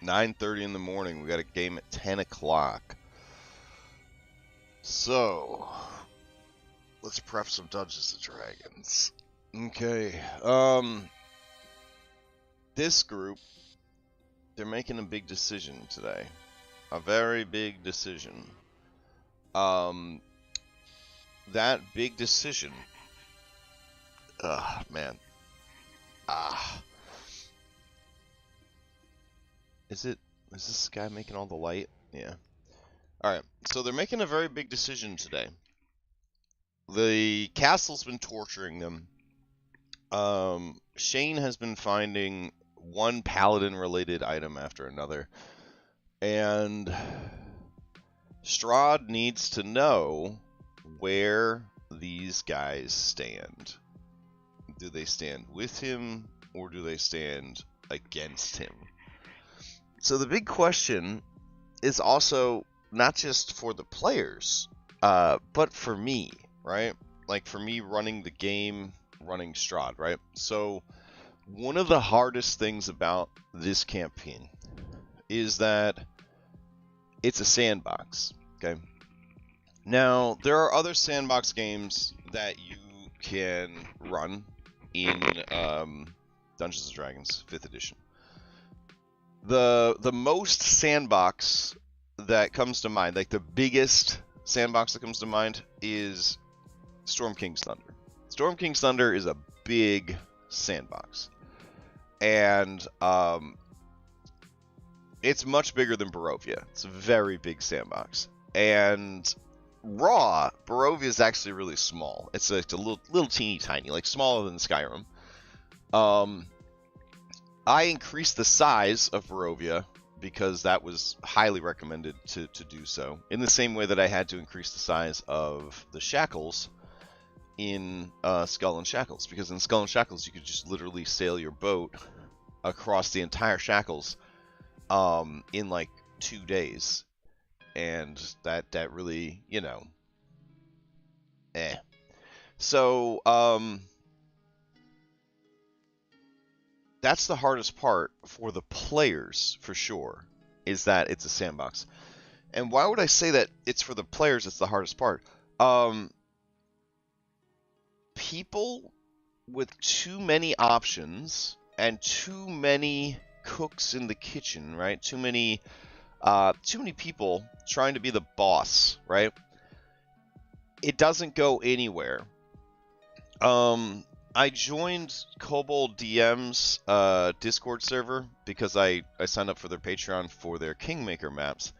9:30 in the morning. We got a game at 10 o'clock. So, let's prep some Dungeons and Dragons. Okay. This group, they're making a big decision today. A very big decision. That big decision. Man. Is this guy making all the light? Yeah. Alright, so they're making a very big decision today. The castle's been torturing them. Shane has been finding one paladin-related item after another. And Strahd needs to know where these guys stand. Do they stand with him, or do they stand against him? So the big question is also not just for the players, but for me, right? Like for me running the game, running Strahd, right? So one of the hardest things about this campaign is that it's a sandbox, okay? Now, there are other sandbox games that you can run in Dungeons & Dragons 5th edition. The most sandbox that comes to mind, like the biggest sandbox that comes to mind, is Storm King's Thunder. Storm King's Thunder is a big sandbox. And it's much bigger than Barovia. It's a very big sandbox. And Barovia is actually really small. It's like a little teeny tiny, like smaller than Skyrim. I increased the size of Barovia because that was highly recommended to do so. In the same way that I had to increase the size of the Shackles in Skull and Shackles. Because in Skull and Shackles, you could just literally sail your boat across the entire Shackles in like 2 days. And that really, you know, So, that's the hardest part for the players, for sure, is that it's a sandbox. And why would I say that it's for the players it's the hardest part? People with too many options and too many cooks in the kitchen, right? Too many people trying to be the boss, right? It doesn't go anywhere. I joined Kobold DM's Discord server because I signed up for their Patreon for their Kingmaker maps.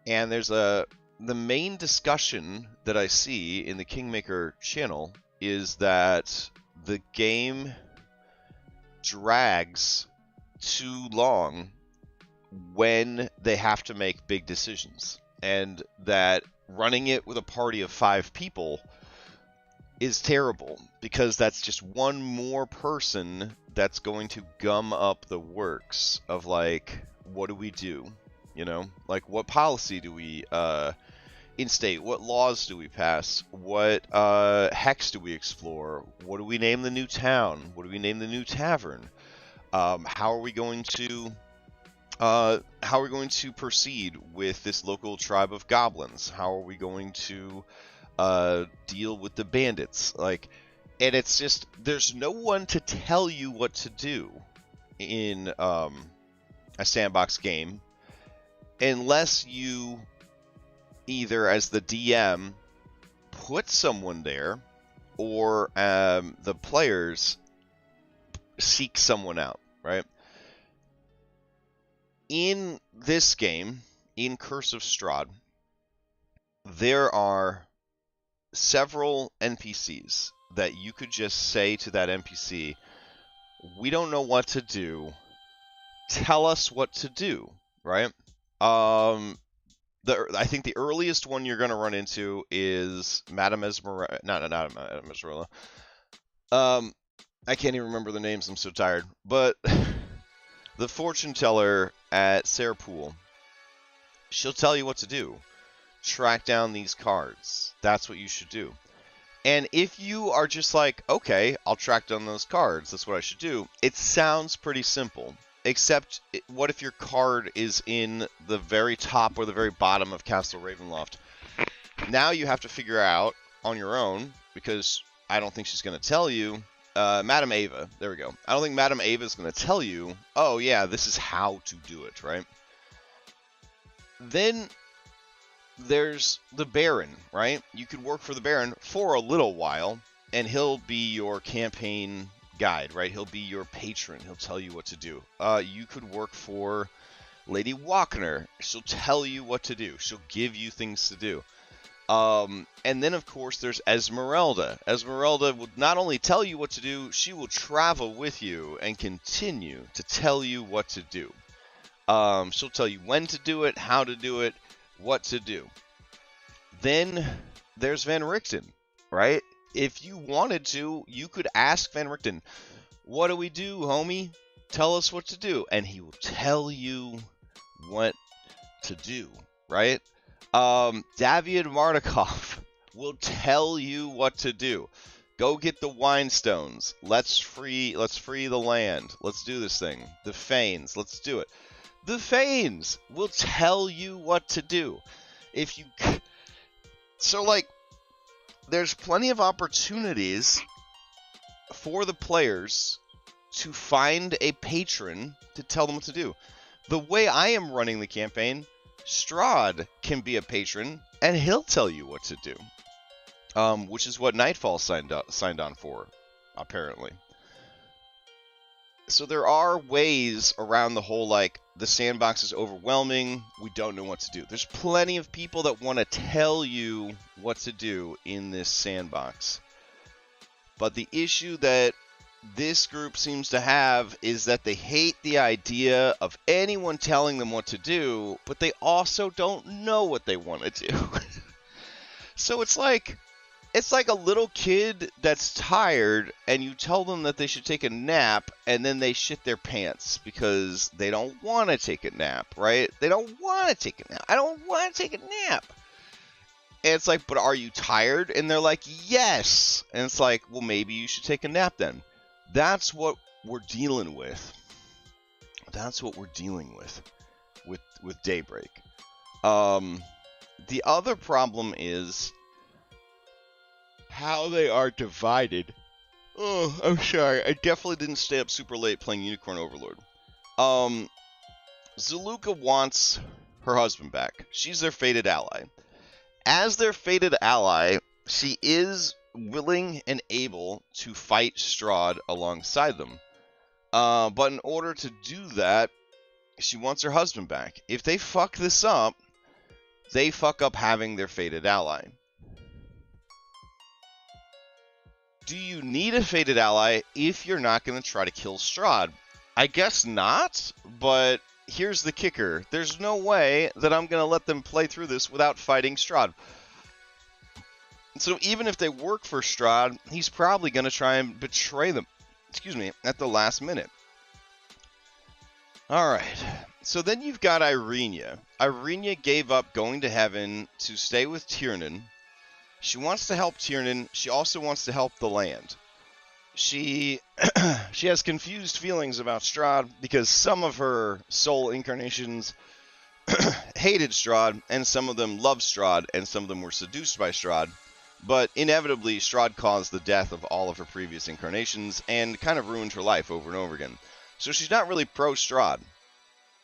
And there's the main discussion that I see in the Kingmaker channel is that the game drags too long when they have to make big decisions. And that running it with a party of 5 people is terrible because that's just one more person that's going to gum up the works of, like, what do we do? You know, like, what policy do we instate? What laws do we pass? What hex do we explore? What do we name the new town? What do we name the new tavern? How are we going to proceed with this local tribe of goblins? How are we going to deal with the bandits? Like, and it's just, there's no one to tell you what to do in a sandbox game unless you either, as the DM, put someone there, or the players seek someone out, right? In this game, in Curse of Strahd, there are several NPCs that you could just say to that NPC, we don't know what to do, tell us what to do, right? I think the earliest one you're going to run into is Madame Esmeralda. Not Madame Esmeralda. I can't even remember the names, I'm so tired. But the fortune teller at Sarahpool, she'll tell you what to do. Track down these cards. That's what you should do. And if you are just like, okay, I'll track down those cards, that's what I should do, it sounds pretty simple. except what if your card is in the very top or the very bottom of Castle Ravenloft? Now you have to figure out on your own, because I don't think she's going to tell you. Madame Ava, there we go. I don't think Madame Ava is going to tell you, oh yeah, this is how to do it, right? Then there's the Baron, right? You could work for the Baron for a little while, and he'll be your campaign guide, right? He'll be your patron. He'll tell you what to do. You could work for Lady Walkner. She'll tell you what to do. She'll give you things to do. And then, of course, there's Esmeralda. Esmeralda will not only tell you what to do, she will travel with you and continue to tell you what to do. She'll tell you when to do it, how to do it, what to do. Then there's Van Richten, right? If you wanted to, you could ask Van Richten, what do we do, homie? Tell us what to do. And he will tell you what to do, right? Davian Marnikov will tell you what to do. Go get the Wine Stones. Let's free the land. Let's do this thing. The Fanes. Let's do it. The Fanes will tell you what to do. So, like, there's plenty of opportunities for the players to find a patron to tell them what to do. The way I am running the campaign, Strahd can be a patron, and he'll tell you what to do. Which is what Nightfall signed on for, apparently. So there are ways around the whole, like, the sandbox is overwhelming, we don't know what to do. There's plenty of people that want to tell you what to do in this sandbox. But the issue that this group seems to have is that they hate the idea of anyone telling them what to do, but they also don't know what they want to do. So it's like a little kid that's tired, and you tell them that they should take a nap, and then they shit their pants because they don't want to take a nap, right? They don't want to take a nap. I don't want to take a nap. And it's like, but are you tired? And they're like, yes. And it's like, well, maybe you should take a nap then. That's what we're dealing with. That's what we're dealing with Daybreak. The other problem is how they are divided. Oh, I'm sorry. I definitely didn't stay up super late playing Unicorn Overlord. Zaluka wants her husband back. She's their fated ally. As their fated ally, she is willing and able to fight Strahd alongside them. But in order to do that, she wants her husband back. If they fuck this up, they fuck up having their fated ally. Do you need a fated ally if you're not going to try to kill Strahd? I guess not, but here's the kicker. There's no way that I'm going to let them play through this without fighting Strahd. So even if they work for Strahd, he's probably going to try and betray them, at the last minute. Alright, so then you've got Irenia. Irenia gave up going to heaven to stay with Tiernan. She wants to help Tiernan. She also wants to help the land. She has confused feelings about Strahd because some of her soul incarnations hated Strahd, and some of them loved Strahd, and some of them were seduced by Strahd. But inevitably, Strahd caused the death of all of her previous incarnations and kind of ruined her life over and over again. So she's not really pro-Strahd.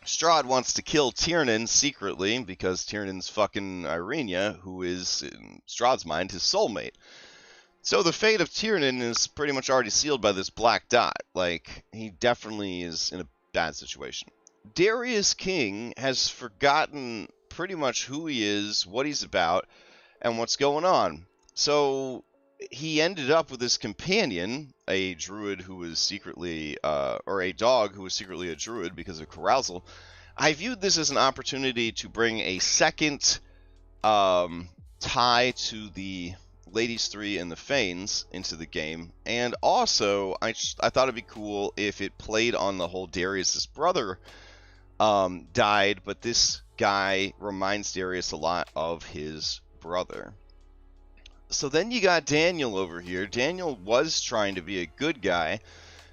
Strahd wants to kill Tiernan secretly because Tiernan's fucking Irenia, who is, in Strahd's mind, his soulmate. So the fate of Tiernan is pretty much already sealed by this black dot. Like, he definitely is in a bad situation. Darius King has forgotten pretty much who he is, what he's about, and what's going on. So he ended up with his companion, a druid who was secretly, or a dog who was secretly a druid because of carousal. I viewed this as an opportunity to bring a second tie to the Ladies 3 and the Fanes into the game, and also I thought it'd be cool if it played on the whole Darius's brother died, but this guy reminds Darius a lot of his brother. So then you got Daniel over here. Daniel was trying to be a good guy.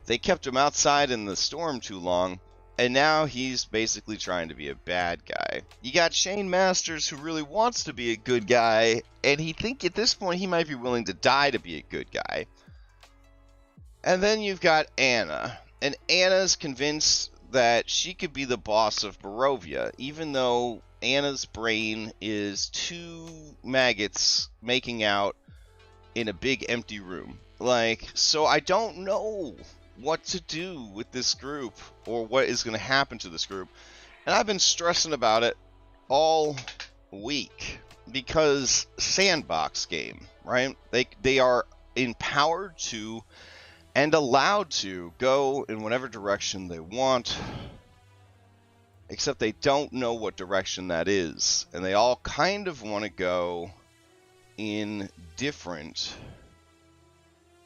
They kept him outside in the storm too long, And now he's basically trying to be a bad guy. You got Shane Masters, who really wants to be a good guy, and he think at this point he might be willing to die to be a good guy. And then you've got Anna, and Anna's convinced that she could be the boss of Barovia, even though Anna's brain is two maggots making out in a big empty room. Like, so I don't know what to do with this group or what is going to happen to this group. And I've been stressing about it all week because sandbox game, right? They are empowered to and allowed to go in whatever direction they want, except they don't know what direction that is. And they all kind of want to go in different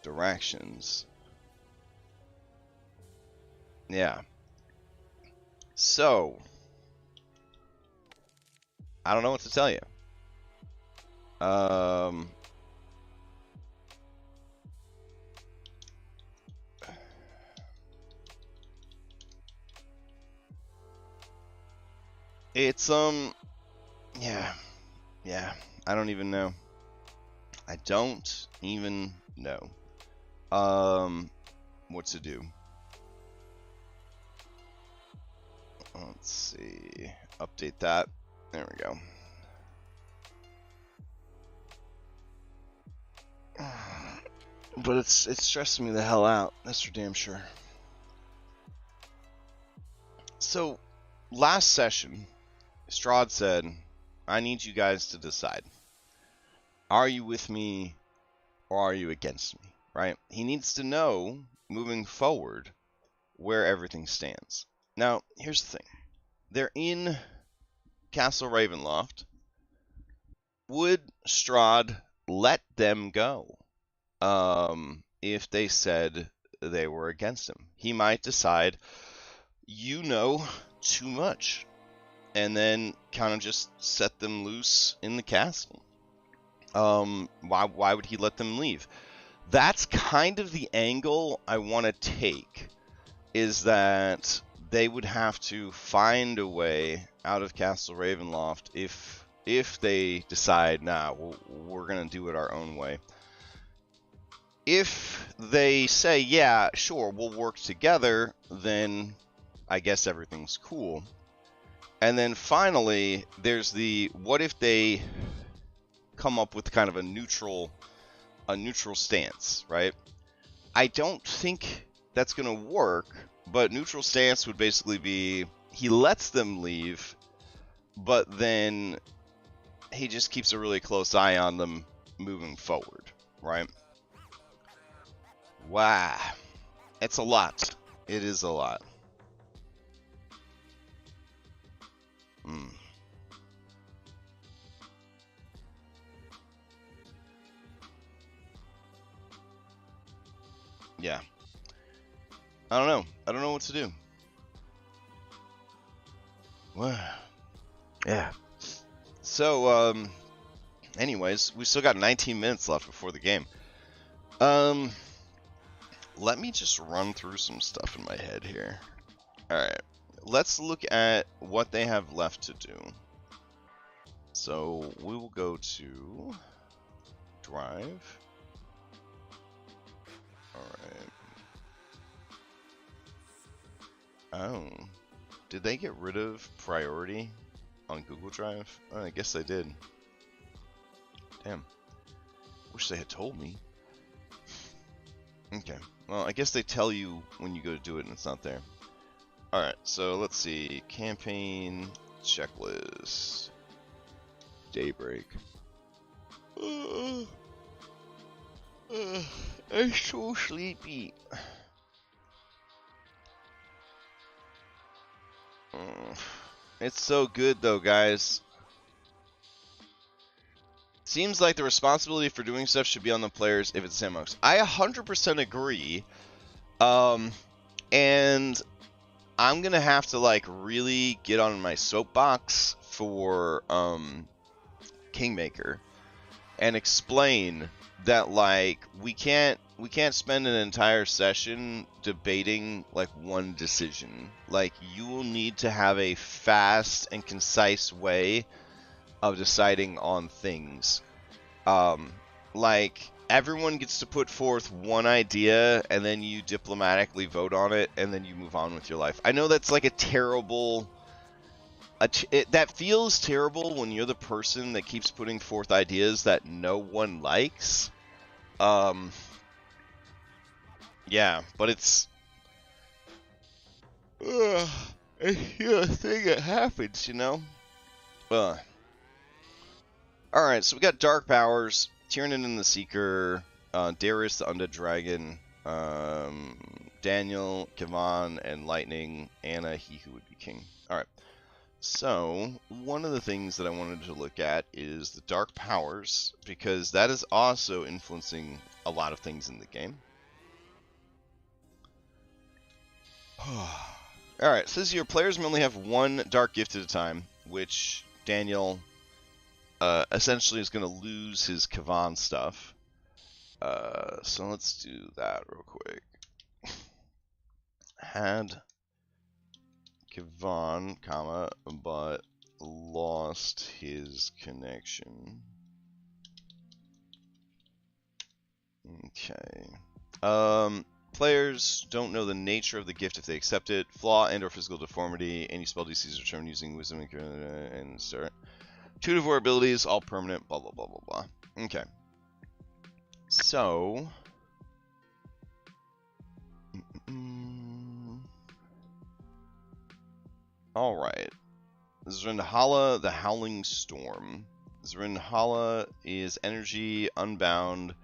directions. Yeah. So, I don't know what to tell you. It's, yeah, I don't even know. I don't even know, what to do. Let's see, update that. There we go. But it's stressing me the hell out. That's for damn sure. So, last session, Strahd said, I need you guys to decide. Are you with me or are you against me, right? He needs to know, moving forward, where everything stands. Now, here's the thing. They're in Castle Ravenloft. Would Strahd let them go if they said they were against him? He might decide, you know too much, and then kind of just set them loose in the castle. Why would he let them leave? That's kind of the angle I want to take, is that they would have to find a way out of Castle Ravenloft if they decide, nah, we're going to do it our own way. If they say, yeah, sure, we'll work together, then I guess everything's cool. And then finally, there's the, what if they come up with kind of a neutral stance, right? I don't think that's going to work, but neutral stance would basically be, he lets them leave, but then he just keeps a really close eye on them moving forward, right? Wow. It's a lot. It is a lot. Yeah. I don't know. I don't know what to do. Wow. Yeah. So, anyways, we still got 19 minutes left before the game. Let me just run through some stuff in my head here. Alright. Let's look at what they have left to do. So, we will go to Drive. Alright. Oh. Did they get rid of priority on Google Drive? Oh, I guess they did. Damn. Wish they had told me. Okay. Well, I guess they tell you when you go to do it and it's not there. Alright, so let's see. Campaign checklist. Daybreak. I'm so sleepy. It's so good though, guys. Seems like the responsibility for doing stuff should be on the players if it's sandbox. I 100% agree. And I'm gonna have to like really get on my soapbox for Kingmaker and explain that, like, we can't spend an entire session debating like one decision. Like, you will need to have a fast and concise way of deciding on things. Like, everyone gets to put forth one idea, and then you diplomatically vote on it, and then you move on with your life. I know that's like a terrible... that feels terrible when you're the person that keeps putting forth ideas that no one likes. Yeah, but it's... a thing that happens, you know? Alright, so we got Dark Powers, Tiernan and the Seeker, Darius the Undead Dragon, Daniel, Kavan, and Lightning, Anna, He Who Would Be King. Alright, so one of the things that I wanted to look at is the Dark Powers, because that is also influencing a lot of things in the game. Alright, so this year players may only have one Dark Gift at a time, which Daniel... essentially is going to lose his Kavan stuff. So let's do that real quick. Had Kavan, but lost his connection. Okay. Players don't know the nature of the gift if they accept it. Flaw and or physical deformity. Any spell DCs are determined using wisdom and start. Two of our abilities, all permanent, blah, blah, blah, blah, blah. Okay. So... Alright. Zrindhala, the Howling Storm. Zrindhala is energy, unbound,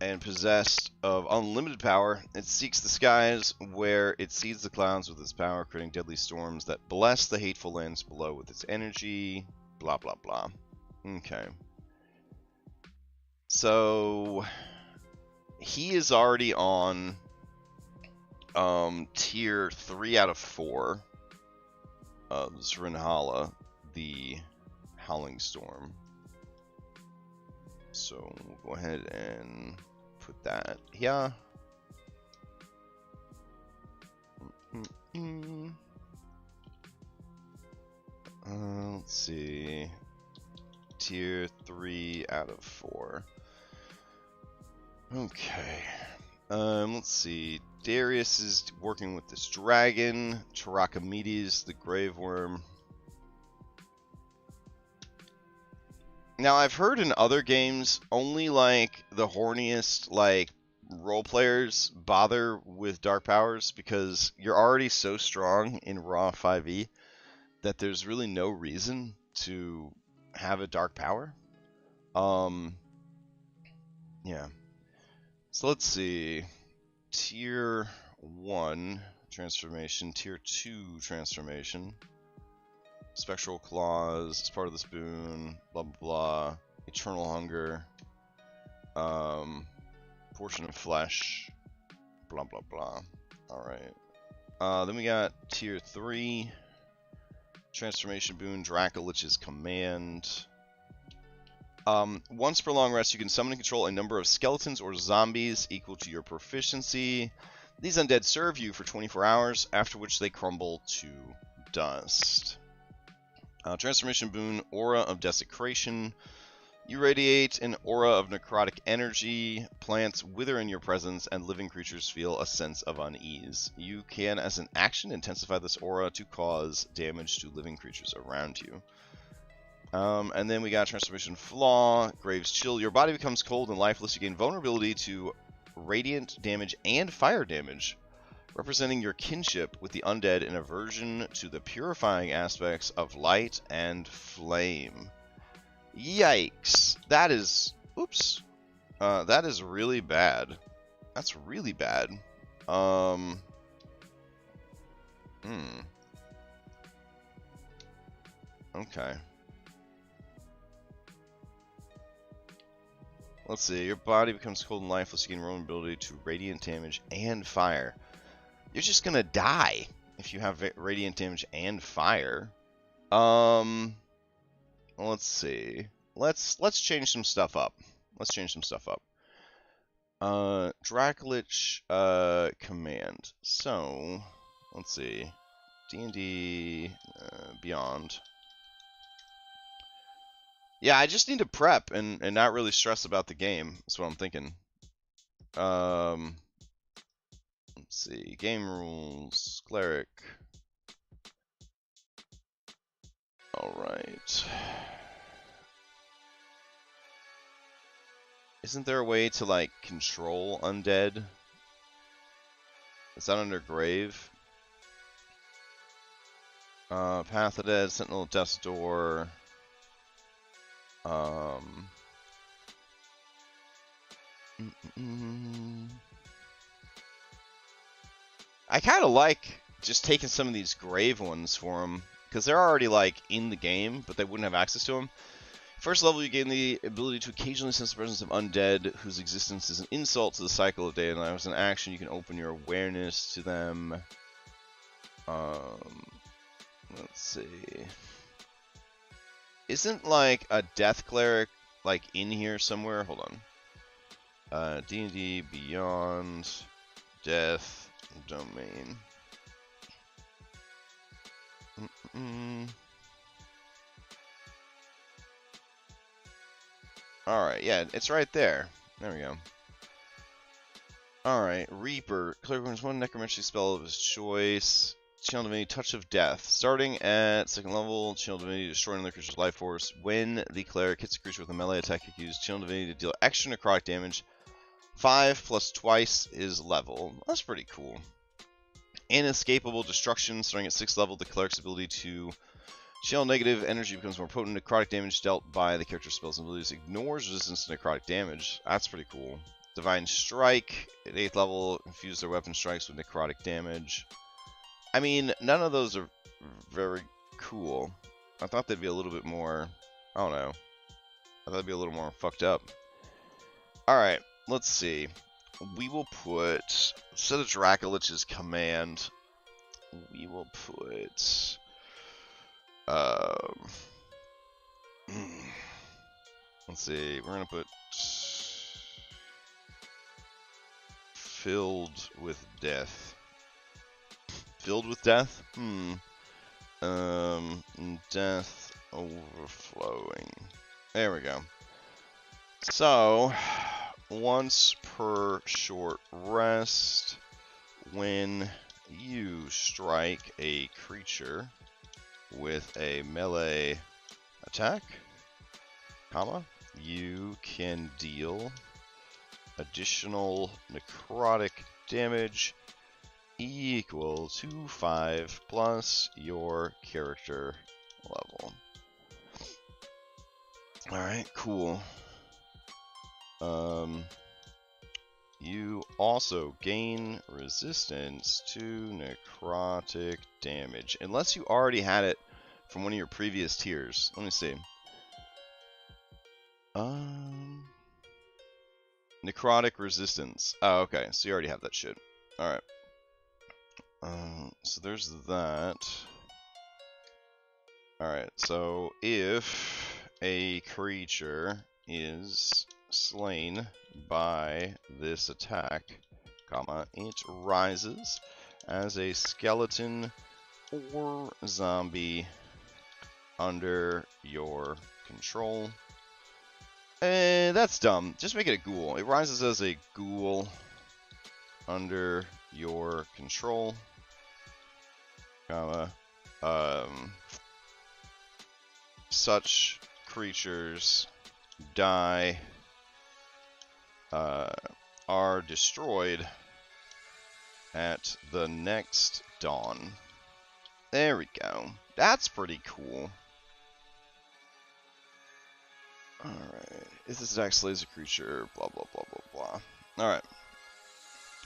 and possessed of unlimited power. It seeks the skies, where it seeds the clouds with its power, creating deadly storms that bless the hateful lands below with its energy. Blah, blah, blah. Okay. So, he is already on tier 3 out of 4 of Zrindhala, the Howling Storm. So we'll go ahead and put that here. Let's see. Tier 3 out of 4. Okay. Let's see. Darius is working with this dragon. Characamedes, the Grave Worm. Now, I've heard in other games, only, like, the horniest, like, role players bother with Dark Powers because you're already so strong in Raw 5e that there's really no reason to have a Dark Power. Yeah. So let's see. Tier 1 transformation, Tier 2 transformation. Spectral Claws, it's part of the spoon, blah blah blah. Eternal Hunger, Portion of Flesh, blah blah blah. Alright. Then we got Tier 3, Transformation Boon, Dracolich's Command. Once per long rest, you can summon and control a number of skeletons or zombies equal to your proficiency. These undead serve you for 24 hours, after which they crumble to dust. Transformation Boon, Aura of Desecration. You radiate an aura of necrotic energy. Plants wither in your presence, and living creatures feel a sense of unease. You can, as an action, intensify this aura to cause damage to living creatures around you. And then we got Transformation Flaw, Grave's Chill. Your body becomes cold and lifeless. You gain vulnerability to radiant damage and fire damage, representing your kinship with the undead and aversion to the purifying aspects of light and flame. Yikes. That is... Oops. That is really bad. That's really bad. Okay. Let's see. Your body becomes cold and lifeless. You gain vulnerability to radiant damage and fire. You're just gonna die if you have radiant damage and fire. let's see. Let's change some stuff up. Let's change some stuff up. Dracolich command. So, let's see. D&D Beyond. Yeah, I just need to prep and not really stress about the game. That's what I'm thinking. Let's see. Game rules. Cleric. Alright. Isn't there a way to, like, control undead? Is that under Grave? Path of Dead, Sentinel of Death's Door. I kind of like just taking some of these Grave ones for them, because they're already, like, in the game, but they wouldn't have access to them. First level, you gain the ability to occasionally sense the presence of undead, whose existence is an insult to the cycle of day and night. As an action, you can open your awareness to them. Let's see. Isn't, like, a Death Cleric, like, in here somewhere? Hold on. D&D Beyond Death Domain. Alright, yeah, it's right there. There we go. Alright, Reaper. Cleric wins one necromancy spell of his choice. Channel Divinity, Touch of Death. Starting at 2nd level, Channel Divinity, destroy another creature's life force. When the cleric hits a creature with a melee attack, you can use Channel Divinity to deal extra necrotic damage. 5 plus twice is level. That's pretty cool. Inescapable Destruction. Starting at 6th level, the cleric's ability to channel negative energy becomes more potent. Necrotic damage dealt by the character's spells and abilities ignores resistance to necrotic damage. That's pretty cool. Divine Strike. At 8th level, infuse their weapon strikes with necrotic damage. I mean, none of those are very cool. I thought they'd be a little bit more, I don't know. I thought they'd be a little more fucked up. Alright, let's see. We will put, instead of Dracolich's command, we will put, let's see, we're gonna put filled with death. Filled with death? Death overflowing. There we go. So, once per short rest, when you strike a creature with a melee attack, comma, you can deal additional necrotic damage equal to 5 plus your character level. Alright, cool. You also gain resistance to necrotic damage. Unless you already had it from one of your previous tiers. Let me see. Necrotic resistance. Oh, okay. So you already have that shit. Alright. So there's that. Alright, so if a creature is slain by this attack, comma, it rises as a skeleton or zombie under your control. That's dumb. Just make it a ghoul. It rises as a ghoul under your control, comma, such creatures die, are destroyed at the next dawn. There we go. That's pretty cool. Alright. If this attack slays a creature, blah blah blah blah blah. Alright.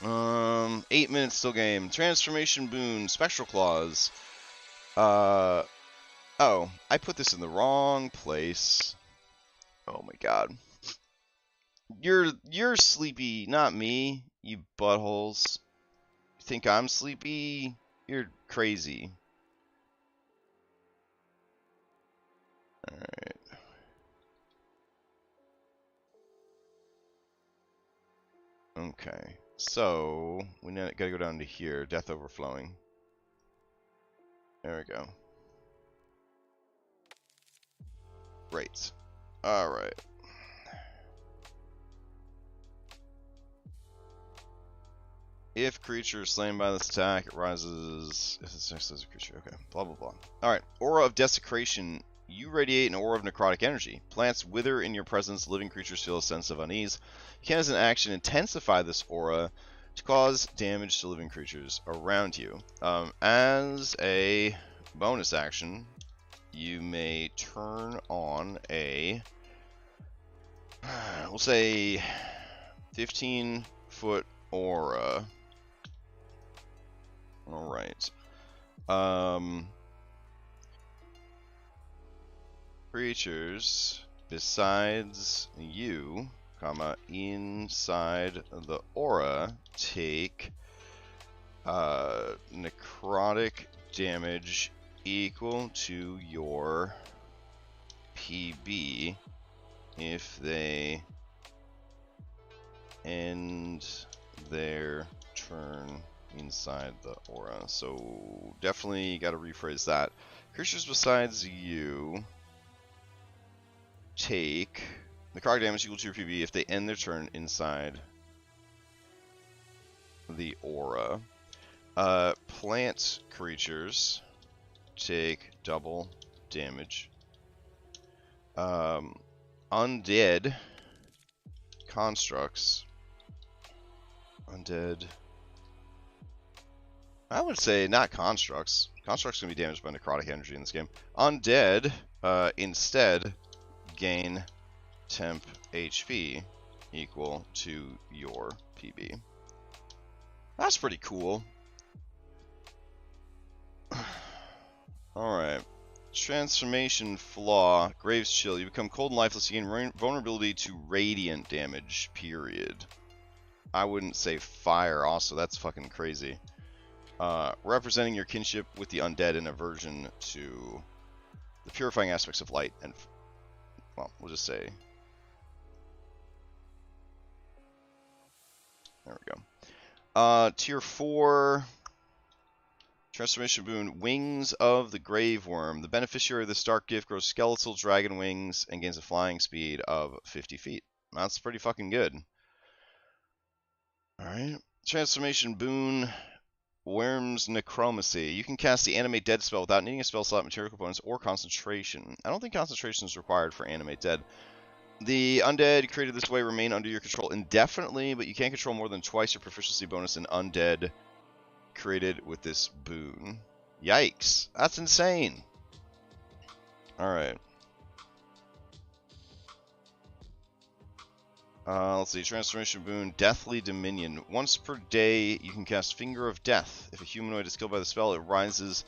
8 minutes still game. Transformation boon, Spectral Claws. Oh, I put this in the wrong place. Oh my god. You're sleepy, not me, you buttholes. You think I'm sleepy? You're crazy. Alright. Okay, so we gotta go down to here. Death overflowing. There we go. Great. All right. If creature is slain by this attack, it rises. If it's next as a creature, okay. Blah blah blah. All right. Aura of desecration. You radiate an aura of necrotic energy. Plants wither in your presence. Living creatures feel a sense of unease. You can, as an action, intensify this aura to cause damage to living creatures around you. As a bonus action, you may turn on a, we'll say, 15-foot aura. All right. Creatures besides you, comma, inside the aura take necrotic damage equal to your PB if they end their turn inside the aura. So definitely got to rephrase that. Creatures besides you take necrotic damage equal to your PB if they end their turn inside the aura. Plant creatures take double damage. Undead constructs. Undead. I would say not constructs. Constructs can be damaged by necrotic energy in this game. Undead, instead, gain temp HP equal to your PB. That's pretty cool. Alright. Transformation flaw. Graves Chill. You become cold and lifeless. You gain vulnerability to radiant damage, period. I wouldn't say fire also. That's fucking crazy. Representing your kinship with the undead and aversion to the purifying aspects of light and... well, we'll just say... there we go. Tier 4... Transformation boon, Wings of the Grave Worm. The beneficiary of this dark gift grows skeletal dragon wings and gains a flying speed of 50 feet. That's pretty fucking good. Alright. Transformation boon, Worm's Necromancy. You can cast the Animate Dead spell without needing a spell slot, material components, or concentration. I don't think concentration is required for Animate Dead. The undead created this way remain under your control indefinitely, but you can't control more than twice your proficiency bonus in undead created with this boon. Yikes. That's insane. Alright. Let's see. Transformation boon, Deathly Dominion. Once per day, you can cast Finger of Death. If a humanoid is killed by the spell, it rises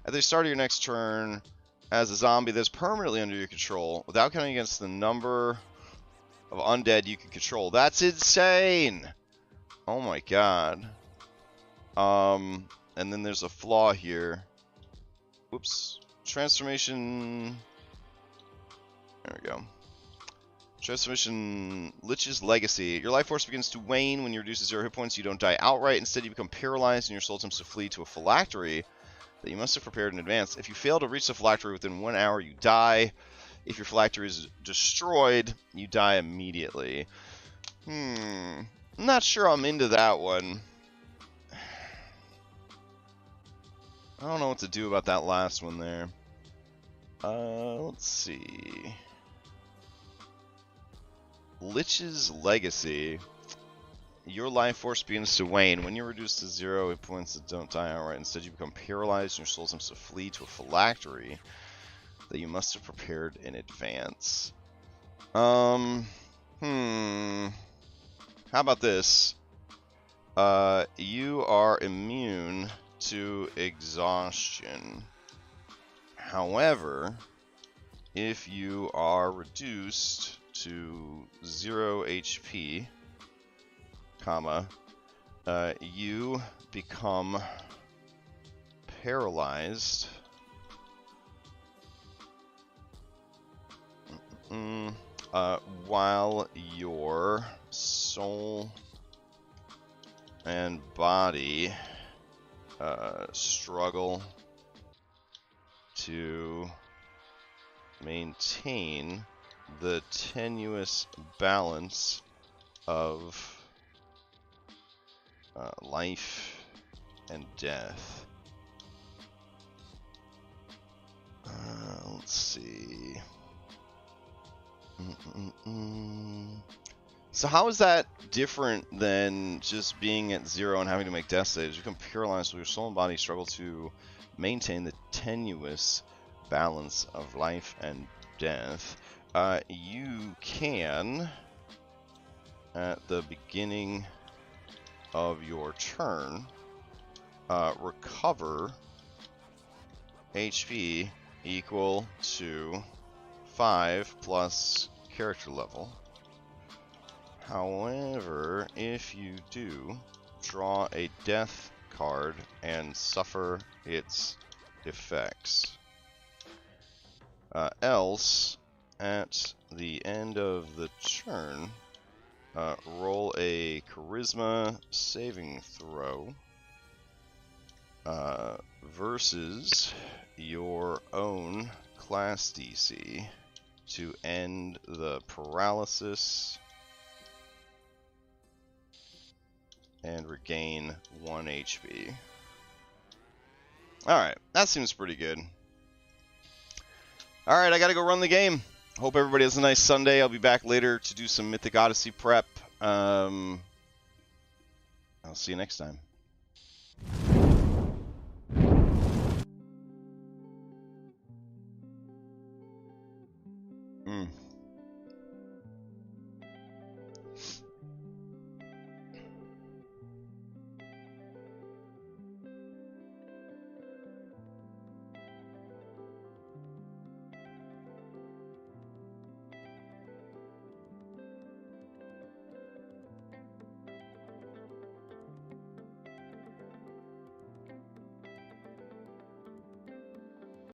at the start of your next turn as a zombie that's permanently under your control without counting against the number of undead you can control. That's insane! Oh my god. And then there's a flaw here. Whoops. Transformation... there we go. Transformation Lich's Legacy. Your life force begins to wane when you reduce to 0 hit points. You don't die outright. Instead, you become paralyzed and your soul attempts to flee to a phylactery that you must have prepared in advance. If you fail to reach the phylactery within 1 hour, you die. If your phylactery is destroyed, you die immediately. I'm not sure I'm into that one. I don't know what to do about that last one there. Let's see. Lich's Legacy. Your life force begins to wane. When you're reduced to 0 hit points that don't die outright, instead you become paralyzed and your soul attempts to flee to a phylactery that you must have prepared in advance. How about this? You are immune to exhaustion. However, if you are reduced to 0 HP, comma, you become paralyzed while your soul and body struggle to maintain the tenuous balance of life and death. Let's see. So how is that different than just being at 0 and having to make death saves? You become paralyzed, so your soul and body struggle to maintain the tenuous balance of life and death. You can, at the beginning of your turn, recover HP equal to 5 plus character level. However, if you do, draw a death card and suffer its effects. Else, at the end of the turn, roll a charisma saving throw versus your own class DC to end the paralysis and regain 1 HP. Alright, that seems pretty good. Alright, I gotta go run the game. Hope everybody has a nice Sunday. I'll be back later to do some Mythic Odyssey prep. I'll see you next time.